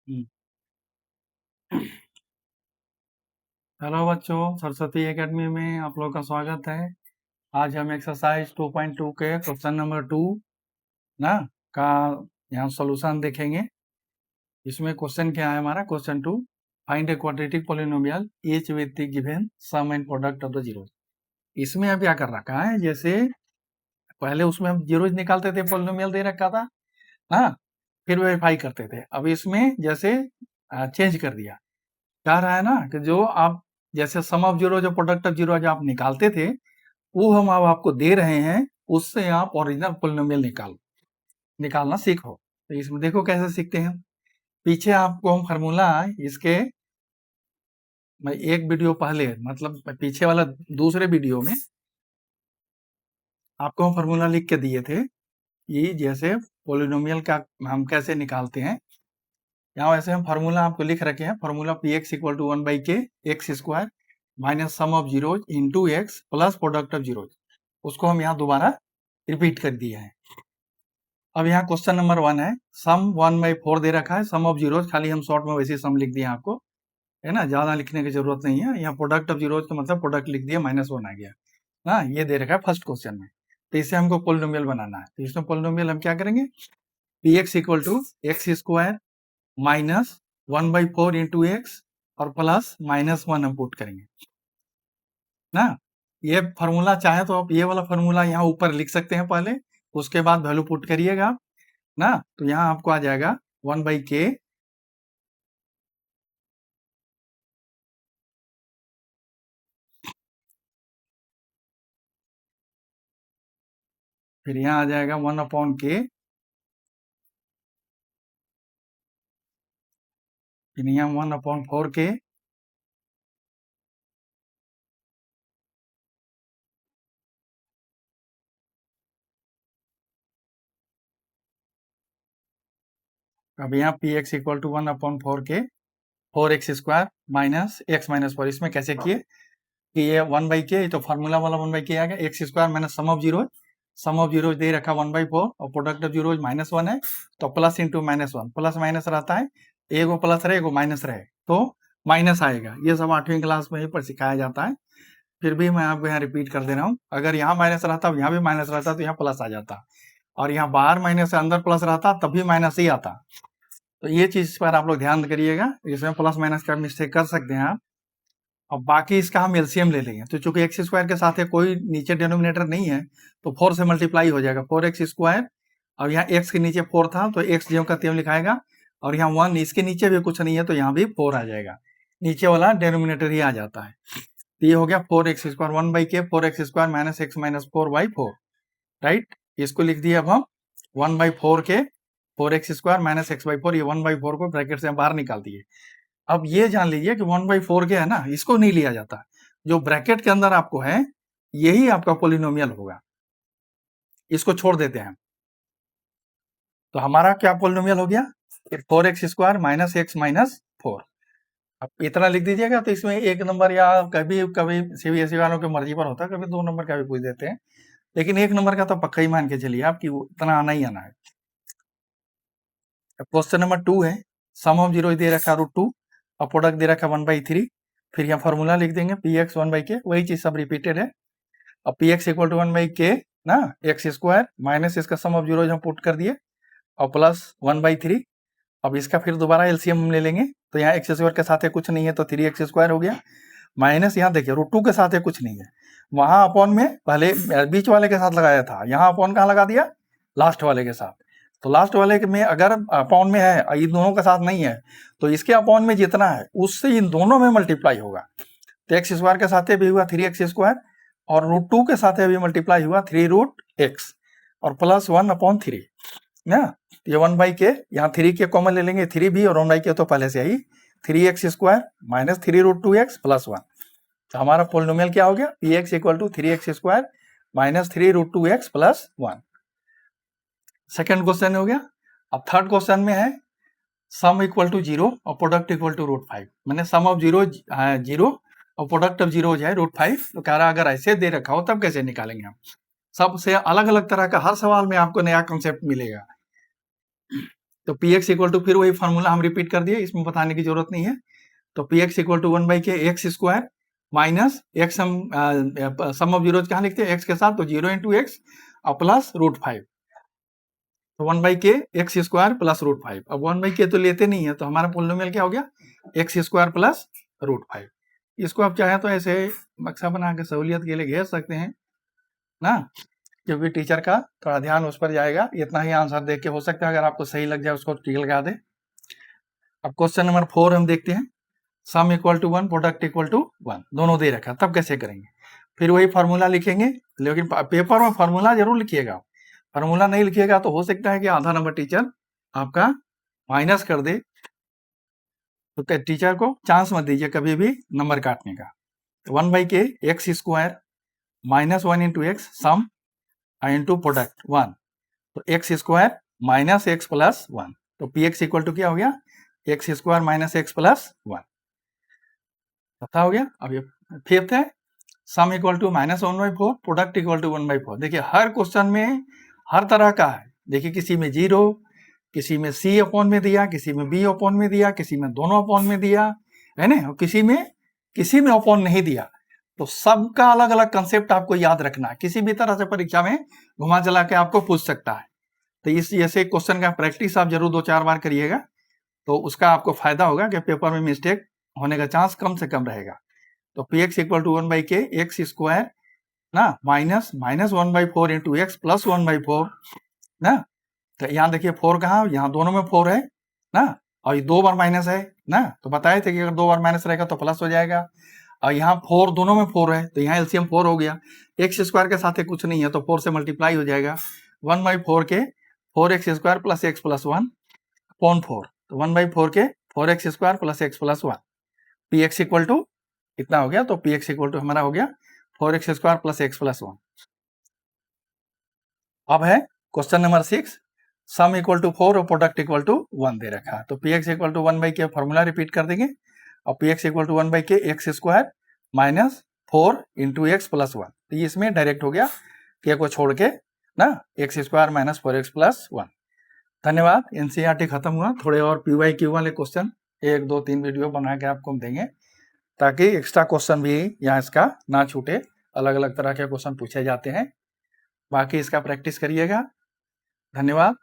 हम्म। Hello बच्चों, Saraswati academy में आप लोग का स्वागत है। आज हम एक्सरसाइज 2.2 के क्वेश्चन नंबर 2 ना का यहाँ सॉल्यूशन देखेंगे। इसमें क्वेश्चन क्या है हमारा? Question 2, find a quadratic polynomial each with the given sum and product of the zero. इसमें अब क्या कर रखा है, जैसे पहले उसमें हम जीरोज निकालते थे, पॉलिनोमियल दे रखा था ना, फिर वेरीफाई करते थे। अब इसमें जैसे चेंज कर दिया, कह रहा है ना कि जो आप जैसे सम ऑफ जीरो, जो प्रोडक्ट ऑफ जीरो जो आप निकालते थे, वो हम अब आपको दे रहे हैं, उससे आप ओरिजिनल पॉलिनोमियल निकालना सीखो। तो इसमें देखो कैसे सीखते हैं। पीछे आपको हम फार्मूला इसके, मैं एक वीडियो पहले, मतलब पीछे वाला दूसरे वीडियो में आपको हम फार्मूला लिख के दिए थे कि जैसे पॉलिनोमियल का हम कैसे निकालते हैं। यहाँ वैसे हम फार्मूला आपको लिख रखे हैं। Formula p x equal to 1/k x square minus sum of zeros into x plus product of zeros, उसको हम यहाँ दोबारा रिपीट कर दिए हैं। अब यहाँ क्वेश्चन नंबर 1 है, सम 1/4 दे रखा है, सम ऑफ जीरोज खाली हम शॉर्ट में वैसे सम लिख दिए आपको, है ना, ज्यादा लिखने की जरूरत नहीं है। यहाँ प्रोडक्ट ऑफ जीरोज का मतलब प्रोडक्ट लिख दिया, -1 आ गया ना, ये दे रखा है फर्स्ट क्वेश्चन में। तो इसे हमको पोलिनोमियल बनाना है। तो इसमें पोलिनोमियल हम क्या करेंगे, p x equal to x square minus 1/4 into x और प्लस -1 हम पुट करेंगे ना। ये फॉर्मूला चाहे तो आप ये वाला फॉर्मूला यहाँ ऊपर लिख सकते हैं पहले, उसके बाद वैल्यू पुट करिएगा ना। तो यहाँ आपको आ जाएगा 1/k फिर यहाँ आ जाएगा 1/k, फिर यहाँ 1/4k, अब यहाँ p x equal to 1/4k 4x square minus x minus 4। इसमें कैसे किए कि ये 1/k, तो फार्मूला वाला 1/k आ गया, x square minus sum of zero, sum of zero दे रखा 1/4 और प्रोडक्ट ऑफ जीरो -1 है, तो प्लस इंटू -1, प्लस माइनस रहता है, एगो प्लस रहे एगो माइनस रहे तो माइनस आएगा। ये सब 8वीं क्लास में ही पर सिखाया जाता है, फिर भी मैं आपको यहाँ रिपीट कर दे रहा हूँ। अगर यहाँ माइनस रहता, यहाँ भी माइनस रहता, तो यहाँ प्लस आ जाता, और यहाँ बाहर माइनस से अंदर प्लस रहता तब भी माइनस ही आता। तो ये चीज पर आप लोग ध्यान करिएगा, इसमें प्लस माइनस का मिस्टेक कर सकते हैं आप। अब बाकी इसका हम एलसीएम ले लेंगे, तो चूंकि एक्स स्क्वायर के साथ है, कोई नीचे डिनोमिनेटर नहीं है, तो 4 से मल्टीप्लाई हो जाएगा 4x स्क्वायर। अब यहाँ x के नीचे 4 था तो x ज्यों का त्यों लिखाएगा, और यहाँ 1 इसके नीचे भी कुछ नहीं है तो यहाँ भी 4 आ जाएगा, नीचे वाला डिनोमिनेटर ही आ जाता है। तो ये हो गया 4x square 1/k 4x square minus x minus 4/4, right. इसको लिख दिया अब हम 1/4k 4x square minus x/4, ये 1/4 को ब्रैकेट से बाहर निकाल दिए। अब ये जान लीजिए कि 1/4 के है ना, इसको नहीं लिया जाता, जो ब्रैकेट के अंदर आपको है यही आपका पोलिनोमियल होगा, इसको छोड़ देते हैं। तो हमारा क्या पोलिनोमियल हो गया, 4x square minus x minus 4। अब इतना लिख दीजिएगा, तो इसमें एक नंबर या कभी कभी सीबीएसई वालों की मर्जी पर होता है, कभी 2 नंबर का भी पूछ देते हैं, लेकिन 1 नंबर का तो पक्का ही मान के चलिए आपकी इतना आना ही आना है। क्वेश्चन नंबर 2 है, सम ऑफ जीरो दे रखा √2 और प्रोडक्ट दे रखा 1/3। फिर यहाँ फॉर्मूला लिख देंगे पी एक्स 1/k, वही चीज सब रिपीटेड है। अब P x equal to 1/k ना, एक्स स्क्वायर माइनस इसका सम ऑफ जीरो हम पुट कर दिए और प्लस 1/3। अब इसका फिर दोबारा एलसीएम हम ले लेंगे, तो यहाँ एक्स स्क्वायर के साथ है कुछ नहीं है तो 3x स्क्वायर हो गया, माइनस यहाँ देखिए √2 के साथ है कुछ नहीं है, वहां अपॉन में पहले बीच वाले के साथ लगाया था, यहाँ अपॉन कहाँ लगा दिया, लास्ट वाले के साथ। तो लास्ट वाले में अगर अपॉन में है, इन दोनों के साथ नहीं है, तो इसके अपॉन में जितना है उससे इन दोनों में मल्टीप्लाई होगा। तो एक्स स्क्वायर के साथ भी हुआ 3x स्क्वायर, और √2 के साथ भी मल्टीप्लाई हुआ 3√x और प्लस 1/3 ना। ये 1/k, यहाँ 3 के कॉमन ले लेंगे, 3 भी और 1/k तो पहले से आई, 3x square minus 3√2x plus 1। तो हमारा पोलिनोमियल क्या हो गया, p x equal to 3x square minus 3√2x plus 1। Second question हो गया। अब थर्ड क्वेश्चन में है सम इक्वल टू 0 और प्रोडक्ट इक्वल टू √5, मैंने सम ऑफ जीरो 0 और प्रोडक्ट ऑफ जीरो है √5। तो कह रहा अगर ऐसे दे रखा हो तब कैसे निकालेंगे हम। सबसे अलग अलग तरह का हर सवाल में आपको नया कॉन्सेप्ट मिलेगा। तो पी एक्स इक्वल टू, फिर वही फॉर्मूला हम रिपीट कर दिए, इसमें बताने की जरूरत नहीं है। तो P x equal to 1/k x square minus x, हम सम ऑफ जीरोज कहाँ लिखते हैं, एक्स के साथ, तो 0 इंटू एक्स और प्लस √5, तो 1/k एक्स स्क्वायर प्लस √5। अब 1/k तो लेते नहीं है, तो हमारा पोलिनोमियल क्या हो गया, एक्स स्क्वायर प्लस √5। इसको आप चाहे तो ऐसे बक्सा बना के सहूलियत के लिए घेर सकते हैं ना, क्योंकि टीचर का थोड़ा ध्यान उस पर जाएगा। इतना ही आंसर देख के हो सकता है अगर आपको सही लग जाए उसको टिक लगा दे। अब क्वेश्चन नंबर 4 हम देखते हैं, sum equal to 1 product equal to 1 दोनों दे रखा, तब कैसे करेंगे। फिर वही फार्मूला लिखेंगे, लेकिन पेपर में फार्मूला जरूर लिखिएगा। फार्मूला नहीं लिखिएगा तो हो सकता है कि आधा नंबर टीचर आपका माइनस कर दे, तो टीचर को चांस मत दीजिए कभी भी नंबर काटने का। 1/k x square minus 1 into x sum into product 1, तो x square minus x plus 1, तो पी एक्स इक्वल टू क्या हो गया, x square minus x plus 1, पता हो गया। अब ये फिफ्थ है, sum equal to -1/4 product equal to 1/4। देखिए हर क्वेश्चन में हर तरह का है, देखिए किसी में 0, किसी में सी अपॉन में दिया, किसी में बी अपॉन में दिया, किसी में दोनों अपॉन में दिया है ना, और किसी में अपॉन नहीं दिया। तो सबका अलग अलग कंसेप्ट आपको याद रखना है, किसी भी तरह से परीक्षा में घुमा चला के आपको पूछ सकता है। तो इस ऐसे क्वेश्चन का प्रैक्टिस आप जरूर 2-4 बार करिएगा, तो उसका आपको फायदा होगा कि पेपर में मिस्टेक होने का चांस कम से कम रहेगा। तो P x equal to 1/k x square ना माइनस -1/4 इंटू एक्स प्लस 1/4 ना, तो यहाँ देखिए 4 कहाँ, यहाँ दोनों में 4 है ना, और ये 2 बार माइनस है ना, तो बताए थे कि अगर 2 बार माइनस रहेगा तो प्लस हो जाएगा, और यहाँ 4 दोनों में 4 है, तो यहाँ एलसीएम 4 हो गया, एक्स स्क्वायर के साथ कुछ नहीं है तो 4 से मल्टीप्लाई हो जाएगा, 1/4 के 4x square plus x plus 1 upon 4, तो 1/4 के 4x square plus x plus 1, p x equal to इतना हो गया। तो पी एक्स इक्वल टू हमारा हो गया 4x square plus x plus 1। अब है question number 6, sum equal to 4 और प्रोडक्ट इक्वल टू 1 दे रखा है। तो P x equal to 1/k formula repeat कर देंगे, और p x equal to 1/k x square minus 4 into x plus 1, तो इसमें डायरेक्ट हो गया के को छोड़ के ना, x square minus 4x plus 1। धन्यवाद। एनसीईआरटी खत्म हुआ, थोड़े और PYQ वाले क्वेश्चन 1, 2, 3 वीडियो बना के आपको देंगे, ताकि एक्स्ट्रा क्वेश्चन भी यहाँ इसका ना छूटे, अलग अलग तरह के क्वेश्चन पूछे जाते हैं। बाकी इसका प्रैक्टिस करिएगा। धन्यवाद।